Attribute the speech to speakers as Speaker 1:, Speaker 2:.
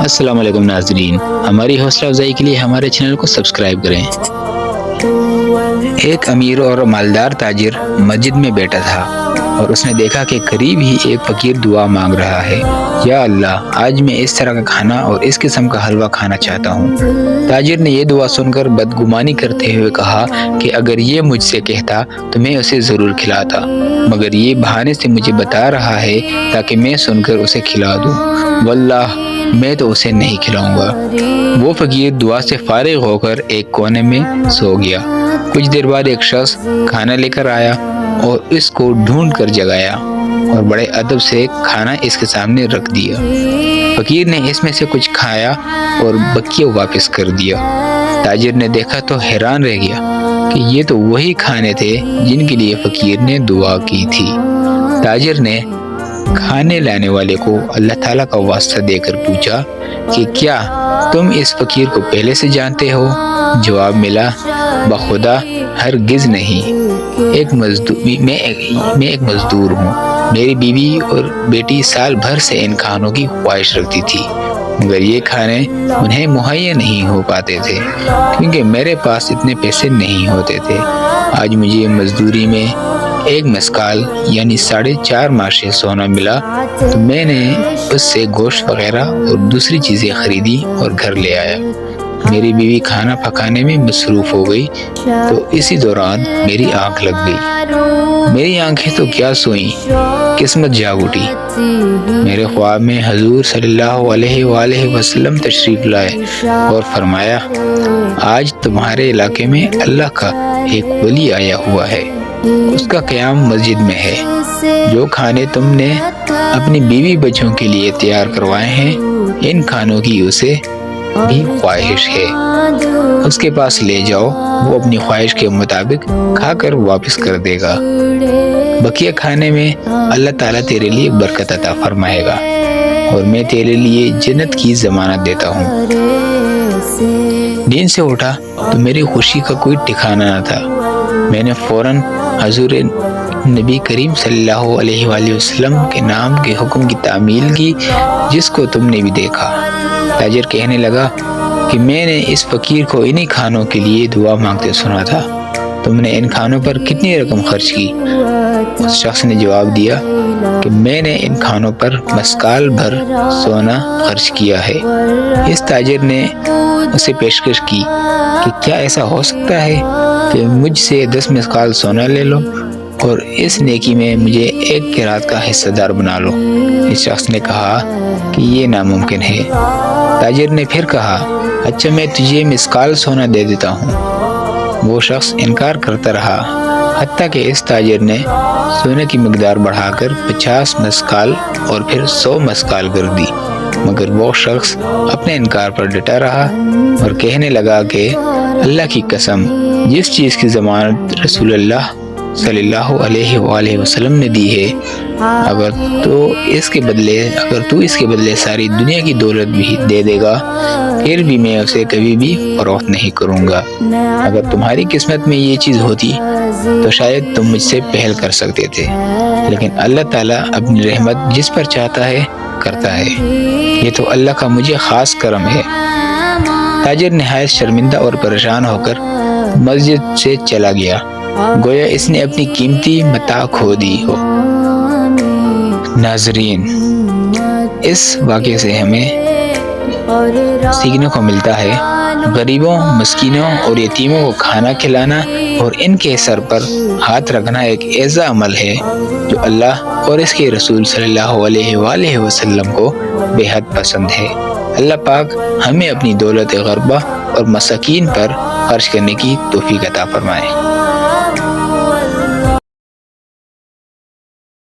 Speaker 1: السلام علیکم ناظرین، ہماری حوصلہ افزائی کے لیے ہمارے چینل کو سبسکرائب کریں۔ ایک امیر اور مالدار تاجر مسجد میں بیٹھا تھا اور اس نے دیکھا کہ قریب ہی ایک فقیر دعا مانگ رہا ہے، یا اللہ، آج میں اس طرح کا کھانا اور اس قسم کا حلوہ کھانا چاہتا ہوں۔ تاجر نے یہ دعا سن کر بدگمانی کرتے ہوئے کہا کہ اگر یہ مجھ سے کہتا تو میں اسے ضرور کھلاتا، مگر یہ بہانے سے مجھے بتا رہا ہے تاکہ میں سن کر اسے کھلا دوں۔ واللہ میں تو اسے نہیں کھلاؤں گا۔ وہ فقیر دعا سے فارغ ہو کر ایک کونے میں سو گیا۔ کچھ دیر بعد ایک شخص کھانا لے کر آیا اور اس کو ڈھونڈ کر جگایا اور بڑے ادب سے کھانا اس کے سامنے رکھ دیا۔ فقیر نے اس میں سے کچھ کھایا اور بقیہ واپس کر دیا۔ تاجر نے دیکھا تو حیران رہ گیا کہ یہ تو وہی کھانے تھے جن کے لیے فقیر نے دعا کی تھی۔ تاجر نے کھانے لانے والے کو اللہ تعالیٰ کا واسطہ دے کر پوچھا کہ کیا تم اس فقیر کو پہلے سے جانتے ہو؟ جواب ملا، بخدا ہرگز نہیں۔ میں ایک مزدور ہوں۔ میری بیوی اور بیٹی سال بھر سے ان کھانوں کی خواہش رکھتی تھی، مگر یہ کھانے انہیں مہیا نہیں ہو پاتے تھے کیونکہ میرے پاس اتنے پیسے نہیں ہوتے تھے۔ آج مجھے مزدوری میں ایک مسکال یعنی 4.5 ماشے سونا ملا تو میں نے اس سے گوشت وغیرہ اور دوسری چیزیں خریدی اور گھر لے آیا۔ میری بیوی کھانا پکانے میں مصروف ہو گئی تو اسی دوران میری آنکھ لگ گئی۔ میری آنکھیں تو کیا سوئیں، قسمت جاگ اٹھی۔ میرے خواب میں حضور صلی اللہ علیہ وآلہ وسلم تشریف لائے اور فرمایا، آج تمہارے علاقے میں اللہ کا ایک ولی آیا ہوا ہے، اس کا قیام مسجد میں ہے۔ جو کھانے تم نے اپنی بیوی بچوں کے لیے تیار کروائے ہیں، ان کھانوں کی اسے بھی خواہش ہے، اس کے پاس لے جاؤ، وہ اپنی خواہش کے مطابق کھا کر واپس کر دے گا۔ بقیہ کھانے میں اللہ تعالیٰ تیرے لیے برکت عطا فرمائے گا اور میں تیرے لیے جنت کی ضمانت دیتا ہوں۔ نیند سے اٹھا تو میری خوشی کا کوئی ٹھکانہ نہ تھا۔ میں نے فوراً حضور نبی کریم صلی اللہ علیہ وآلہ وسلم کے نام کے حکم کی تعمیل کی، جس کو تم نے بھی دیکھا۔ تاجر کہنے لگا کہ میں نے اس فقیر کو انہی کھانوں کے لیے دعا مانگتے سنا تھا، تم نے ان کھانوں پر کتنی رقم خرچ کی؟ اس شخص نے جواب دیا کہ میں نے ان کھانوں پر مسکال بھر سونا خرچ کیا ہے۔ اس تاجر نے اسے پیشکش کی کہ کیا ایسا ہو سکتا ہے کہ مجھ سے 10 مسکال سونا لے لو اور اس نیکی میں مجھے ایک قرات کا حصہ دار بنا لو؟ اس شخص نے کہا کہ یہ ناممکن ہے۔ تاجر نے پھر کہا، اچھا میں تجھے مسکال سونا دے دیتا ہوں۔ وہ شخص انکار کرتا رہا حتیٰ کہ اس تاجر نے سونے کی مقدار بڑھا کر 50 مسکال اور پھر 100 مسکال کر دی، مگر وہ شخص اپنے انکار پر ڈٹا رہا اور کہنے لگا کہ اللہ کی قسم، جس چیز کی ضمانت رسول اللہ صلی اللہ علیہ وآلہ وسلم نے دی ہے، اگر تو اس کے بدلے ساری دنیا کی دولت بھی دے دے گا، پھر بھی میں اسے کبھی بھی فروخت نہیں کروں گا۔ اگر تمہاری قسمت میں یہ چیز ہوتی تو شاید تم مجھ سے پہل کر سکتے تھے، لیکن اللہ تعالیٰ اپنی رحمت جس پر چاہتا ہے کرتا ہے، یہ تو اللہ کا مجھے خاص کرم ہے۔ تاجر نہایت شرمندہ اور پریشان ہو کر مسجد سے چلا گیا، گویا اس نے اپنی قیمتی متاع کھو دی ہو۔ ناظرین، اس واقعے سے ہمیں سیکھنے کو ملتا ہے غریبوں، مسکینوں اور یتیموں کو کھانا کھلانا اور ان کے سر پر ہاتھ رکھنا ایک ایسا عمل ہے جو اللہ اور اس کے رسول صلی اللہ علیہ وآلہ وسلم کو بے حد پسند ہے۔ اللہ پاک ہمیں اپنی دولت غربہ اور مساکین پر خرچ کرنے کی توفیق عطا فرمائے۔